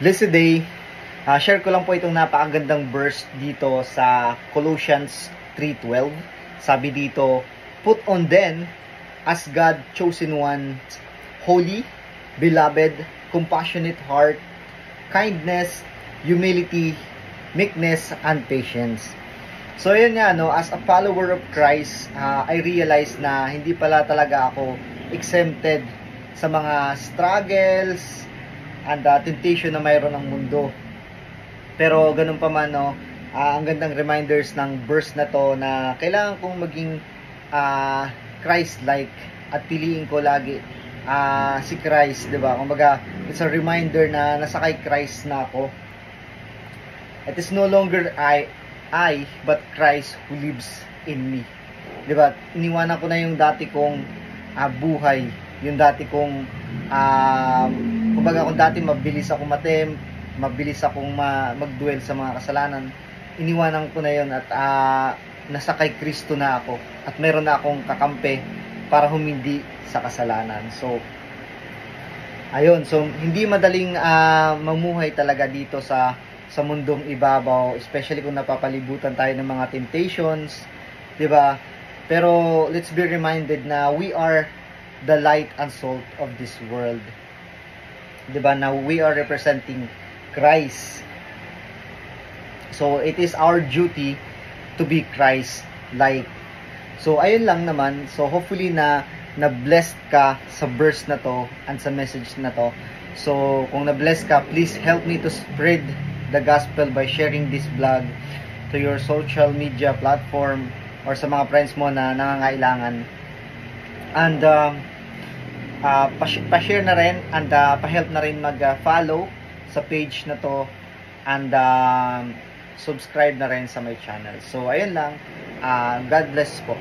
Today, share ko lang po itong napakagandang verse dito sa Colossians 3:12. Sabi dito, "Put on then, as God chosen ones, holy, beloved, compassionate heart, kindness, humility, meekness, and patience." So yun nga, no, as a follower of Christ, I realize na hindi pala talaga ako exempted sa mga struggles and temptation na mayroon ng mundo. Pero ganun pa man, no, ang gandang reminders ng verse na to na kailangan kong maging Christ-like at piliin ko lagi si Christ, di ba? Kumbaga, it's a reminder na nasa kay Christ na ako. It is no longer I, but Christ who lives in me. Di ba? Iniwanan ko na yung dati kong buhay, yung dati kong kumbaga kung dati mabilis ako mabilis akong mag-dwell sa mga kasalanan, iniwanan ko na yun at nasa kay Kristo na ako at meron na akong kakampi para humindi sa kasalanan. So ayun, so hindi madaling mamuhay talaga dito sa mundong ibabaw, especially kung napapalibutan tayo ng mga temptations, 'di ba? Pero let's be reminded na we are the light and salt of this world. 'Di ba? Now we are representing Christ. So it is our duty to be Christ-like. So ayun lang naman. So hopefully na blessed ka sa verse na to and sa message na to. So kung na-bless ka, please help me to spread the gospel by sharing this vlog to your social media platform or sa mga friends mo na nangangailangan. And pa-share na rin and pa-help na rin mag-follow sa page na to and subscribe na rin sa my channel. So ayun lang. God bless po.